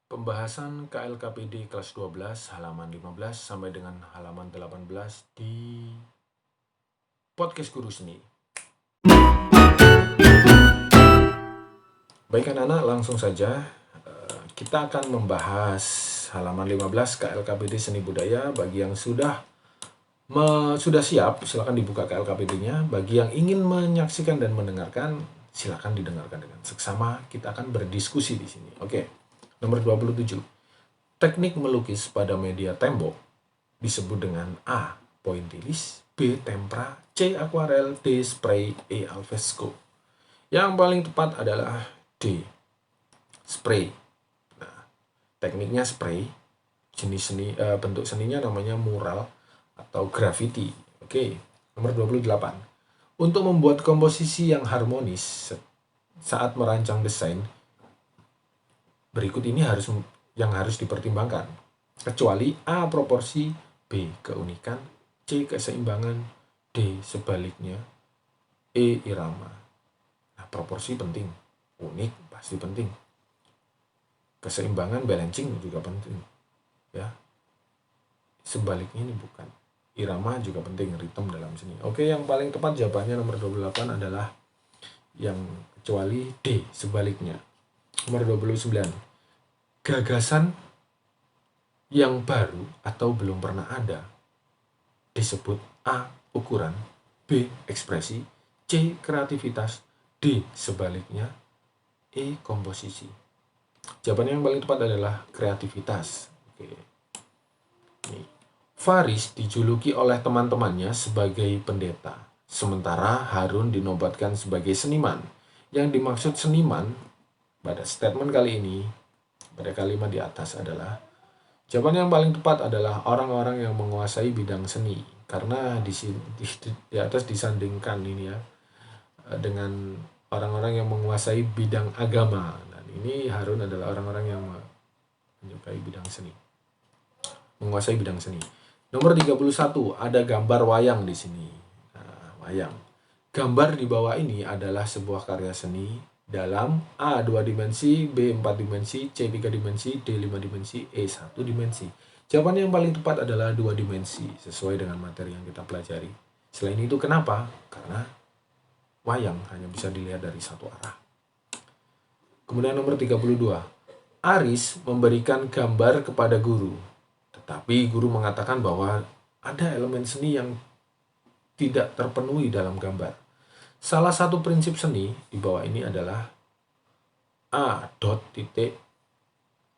Pembahasan KLKPD kelas 12 halaman 15 sampai dengan halaman 18 di podcast Guru Seni. Baik anak-anak, langsung saja kita akan membahas halaman 15 KLKPD Seni Budaya. Bagi yang sudah siap, silakan dibuka KLKPD-nya. Bagi yang ingin menyaksikan dan mendengarkan, silakan didengarkan dengan seksama. Kita akan berdiskusi di sini. Oke. Nomor 27. Teknik melukis pada media tembok disebut dengan A. Pointillis, B. Tempera, C. Akuarel, D. Spray, E. Alfresco. Yang paling tepat adalah D. Spray. Nah, tekniknya spray. Jenis seni, bentuk seninya namanya mural atau graffiti. Oke. Nomor 28. Untuk membuat komposisi yang harmonis saat merancang desain, berikut ini harus dipertimbangkan. Kecuali A. Proporsi, B. Keunikan, C. Keseimbangan, D. Sebaliknya, E. Irama. Nah, proporsi penting, unik pasti penting. Keseimbangan, balancing juga penting. Ya. Sebaliknya ini bukan. Irama juga penting, ritme dalam seni. Oke, yang paling tepat jawabannya nomor 28 adalah yang kecuali D. Sebaliknya. Nomor 29. Gagasan yang baru atau belum pernah ada disebut A. Ukuran, B. Ekspresi, C. Kreativitas, D. Sebaliknya, E. Komposisi. Jawaban yang paling tepat adalah kreativitas. Oke. Nih. Faris dijuluki oleh teman-temannya sebagai pendeta, sementara Harun dinobatkan sebagai seniman. Yang dimaksud seniman pada statement kali ini, pada kalimat di atas adalah, jawaban yang paling tepat adalah orang-orang yang menguasai bidang seni. Karena di atas disandingkan ini ya dengan orang-orang yang menguasai bidang agama. Dan ini Harun adalah orang-orang yang menyukai bidang seni. Menguasai bidang seni. Nomor 31, ada gambar wayang di sini. Nah, wayang. Gambar di bawah ini adalah sebuah karya seni dalam A. 2 dimensi, B. 4 dimensi, C. 3 dimensi, D. 5 dimensi, E. 1 dimensi. Jawaban yang paling tepat adalah 2 dimensi, sesuai dengan materi yang kita pelajari. Selain itu kenapa? Karena wayang hanya bisa dilihat dari satu arah. Kemudian nomor 32. Aris memberikan gambar kepada guru. Tetapi guru mengatakan bahwa ada elemen seni yang tidak terpenuhi dalam gambar. Salah satu prinsip seni di bawah ini adalah A. Dot titik,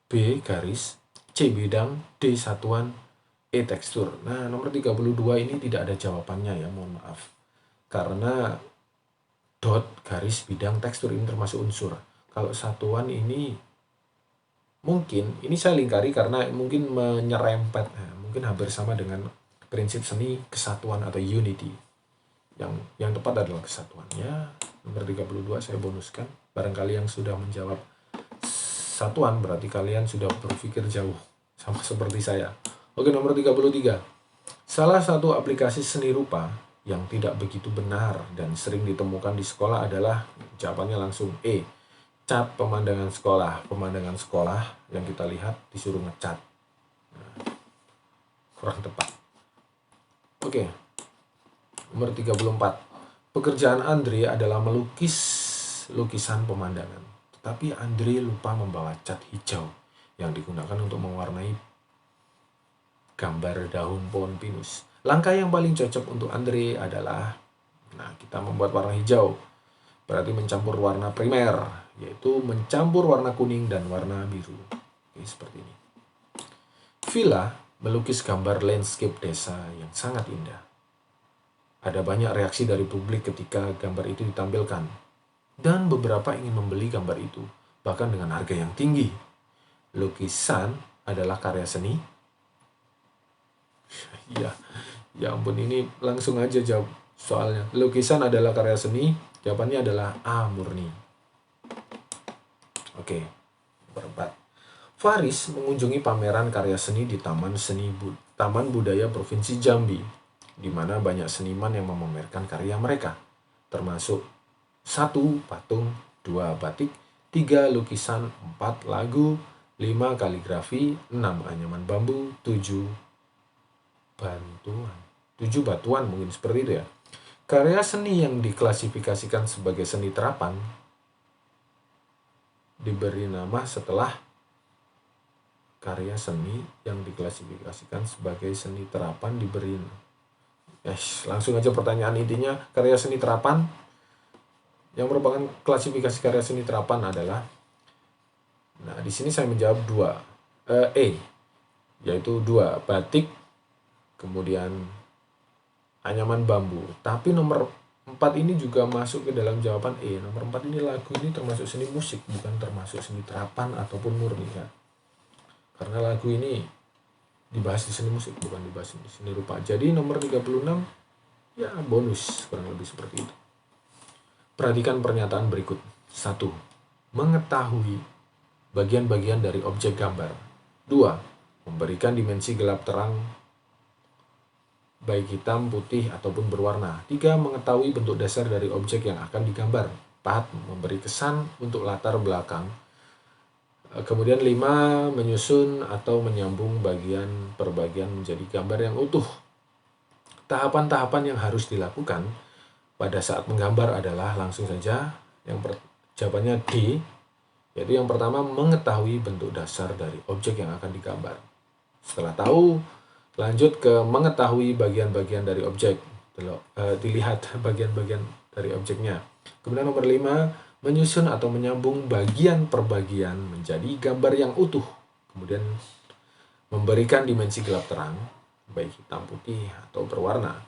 B. Garis, C. Bidang, D. Satuan, E. Tekstur. Nah, nomor 32 ini tidak ada jawabannya ya, mohon maaf. Karena dot, garis, bidang, tekstur ini termasuk unsur. Kalau satuan ini mungkin, ini saya lingkari karena mungkin menyerempet, mungkin hampir sama dengan prinsip seni kesatuan atau unity. Yang tepat adalah kesatuannya. Nomor 32 saya bonuskan. Barangkali yang sudah menjawab satuan berarti kalian sudah berpikir jauh, sama seperti saya. Oke, nomor 33. Salah satu aplikasi seni rupa yang tidak begitu benar dan sering ditemukan di sekolah adalah, jawabannya langsung E. Cat pemandangan sekolah. Pemandangan sekolah yang kita lihat disuruh ngecat. Nah, kurang tepat. Oke. Nomor 34. Pekerjaan Andre adalah melukis lukisan pemandangan. Tetapi Andre lupa membawa cat hijau yang digunakan untuk mewarnai gambar daun pohon pinus. Langkah yang paling cocok untuk Andre adalah, kita membuat warna hijau. Berarti mencampur warna primer, yaitu mencampur warna kuning dan warna biru. Oke, seperti ini. Villa melukis gambar landscape desa yang sangat indah. Ada banyak reaksi dari publik ketika gambar itu ditampilkan. Dan beberapa ingin membeli gambar itu, bahkan dengan harga yang tinggi. Lukisan adalah karya seni. Ya ampun, ini langsung aja jawab soalnya. Lukisan adalah karya seni. Jawabannya adalah A. Murni. Oke, nomor 4. Faris mengunjungi pameran karya seni di Taman Budaya Provinsi Jambi, di mana banyak seniman yang memamerkan karya mereka, termasuk 1. Patung, 2. Batik, 3. Lukisan, 4. Lagu, 5 kaligrafi, 6 anyaman bambu, 7 batuan mungkin seperti itu ya. Karya seni yang diklasifikasikan sebagai seni terapan diberi nama setelah karya seni yang diklasifikasikan sebagai seni terapan diberi. Langsung aja pertanyaan intinya, karya seni terapan yang merupakan klasifikasi karya seni terapan adalah, nah di sini saya menjawab 2, yaitu 2 batik, kemudian anyaman bambu. Tapi nomor 4 ini juga masuk ke dalam jawaban Nomor 4 ini, lagu ini termasuk seni musik, bukan termasuk seni terapan ataupun murni ya. Karena lagu ini dibahas di seni musik, bukan dibahas di seni rupa. Jadi nomor 36 ya bonus, kurang lebih seperti itu. Perhatikan pernyataan berikut. 1. Mengetahui bagian-bagian dari objek gambar. 2. Memberikan dimensi gelap terang baik hitam, putih, ataupun berwarna. 3. Mengetahui bentuk dasar dari objek yang akan digambar. 4. Memberi kesan untuk latar belakang. Kemudian 5. Menyusun atau menyambung bagian per bagian menjadi gambar yang utuh. Tahapan-tahapan yang harus dilakukan pada saat menggambar adalah, langsung saja, jawabannya D, yaitu yang pertama, mengetahui bentuk dasar dari objek yang akan digambar. Setelah tahu, lanjut ke mengetahui bagian-bagian dari objek. Dilihat bagian-bagian dari objeknya. Kemudian nomor 5, menyusun atau menyambung bagian per bagian menjadi gambar yang utuh. Kemudian memberikan dimensi gelap terang, baik hitam, putih, atau berwarna.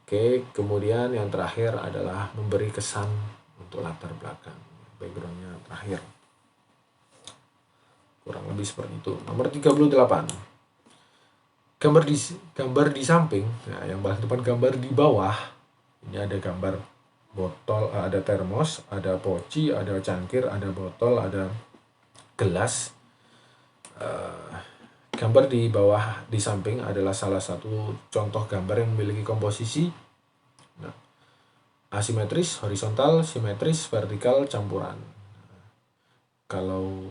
Oke, kemudian yang terakhir adalah memberi kesan untuk latar belakang, backgroundnya terakhir. Kurang lebih seperti itu. Nomor 38. Gambar di samping, nah yang paling depan gambar di bawah. Ini ada gambar botol, ada termos, ada poci, ada cangkir, ada botol, ada gelas. Gambar di bawah di samping adalah salah satu contoh gambar yang memiliki komposisi asimetris, horizontal, simetris, vertikal, campuran. Kalau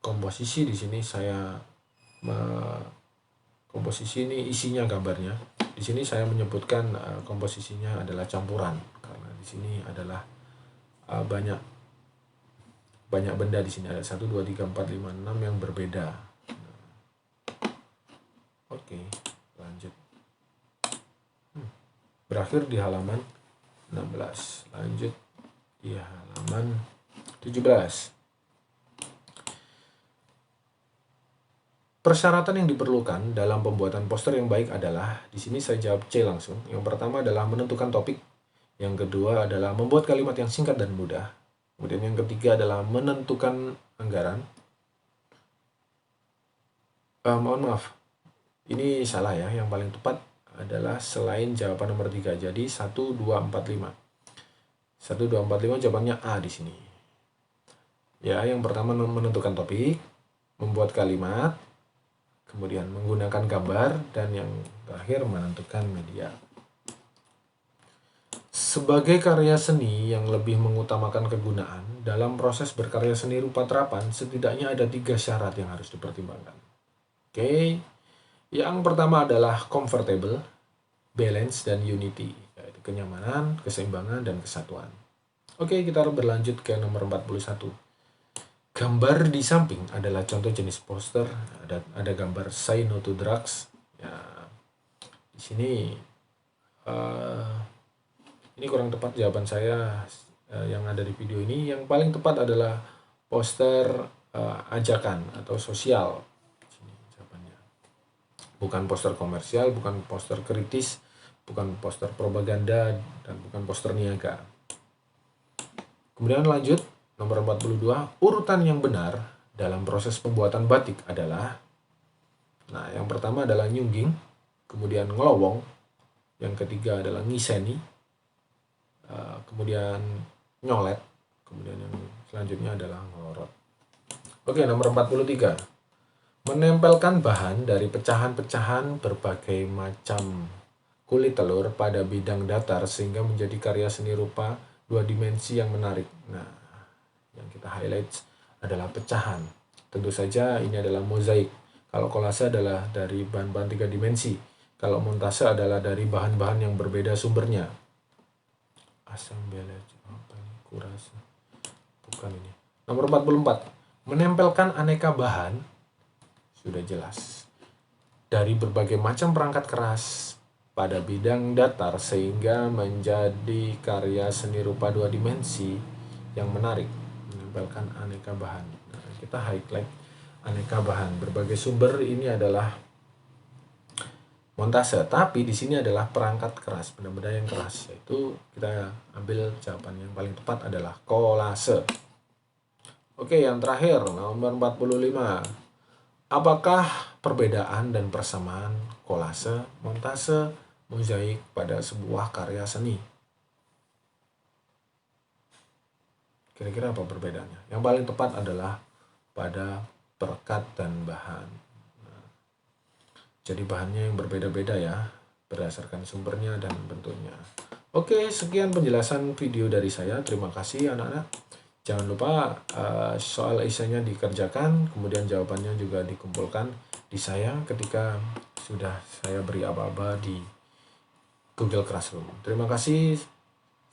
komposisi di sini komposisi ini isinya gambarnya. Di sini saya menyebutkan komposisinya adalah campuran karena di sini adalah banyak benda di sini, ada 1 2 3 4 5 6 yang berbeda. Oke, lanjut. Berakhir di halaman 16. Lanjut di halaman 17. Persyaratan yang diperlukan dalam pembuatan poster yang baik adalah, di sini saya jawab C langsung. Yang pertama adalah menentukan topik. Yang kedua adalah membuat kalimat yang singkat dan mudah. Kemudian yang ketiga adalah menentukan anggaran. Mohon maaf, ini salah ya. Yang paling tepat adalah selain jawaban nomor 3. Jadi 1, 2, 4, 5. 1, 2, 4, 5 jawabannya A di sini. Ya, yang pertama menentukan topik, membuat kalimat, kemudian menggunakan gambar, dan yang terakhir menentukan media. Sebagai karya seni yang lebih mengutamakan kegunaan, dalam proses berkarya seni rupa terapan, setidaknya ada 3 syarat yang harus dipertimbangkan. Oke, yang pertama adalah comfortable, balance, dan unity, yaitu kenyamanan, keseimbangan, dan kesatuan. Oke, kita berlanjut ke nomor 41. Gambar di samping adalah contoh jenis poster. Ada gambar Say No to Drugs. Ya, di sini ini kurang tepat jawaban saya yang ada di video ini. Yang paling tepat adalah poster ajakan atau sosial. Sini jawabannya. Bukan poster komersial, bukan poster kritis, bukan poster propaganda, dan bukan poster niaga. Kemudian lanjut. Nomor 42, urutan yang benar dalam proses pembuatan batik adalah, nah yang pertama adalah nyungging, kemudian ngelowong, yang ketiga adalah ngiseni, kemudian nyolet, kemudian yang selanjutnya adalah ngorot. Oke, nomor 43, menempelkan bahan dari pecahan-pecahan berbagai macam kulit telur pada bidang datar sehingga menjadi karya seni rupa 2 dimensi yang menarik. Nah, yang kita highlight adalah pecahan. tentu saja ini adalah mozaik. Kalau kolase adalah dari bahan-bahan 3 dimensi. Kalau montase adalah dari bahan-bahan yang berbeda sumbernya. Assemblage, apa ini? Kurase. Bukan ini. Nomor 44. Menempelkan aneka bahan, sudah jelas, dari berbagai macam perangkat keras pada bidang datar sehingga menjadi karya seni rupa 2 dimensi yang menarik. Menempelkan aneka bahan. Nah, kita highlight aneka bahan. Berbagai sumber ini adalah montase, tapi di sini adalah perangkat keras, benda-benda yang keras. Yaitu kita ambil jawaban yang paling tepat adalah kolase. Oke, yang terakhir, nomor 45. Apakah perbedaan dan persamaan kolase, montase, mozaik pada sebuah karya seni? Kira-kira apa perbedaannya? Yang paling tepat adalah pada perekat dan bahan. Jadi bahannya yang berbeda-beda ya, berdasarkan sumbernya dan bentuknya. Oke, sekian penjelasan video dari saya. Terima kasih anak-anak. Jangan lupa soal esainya dikerjakan, kemudian jawabannya juga dikumpulkan di saya ketika sudah saya beri aba-aba di Google Classroom. Terima kasih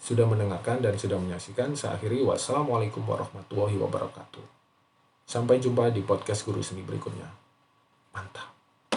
sudah mendengarkan dan sudah menyaksikan. Saya akhiri, wassalamualaikum warahmatullahi wabarakatuh. Sampai jumpa di podcast Guru Seni berikutnya. Mantap.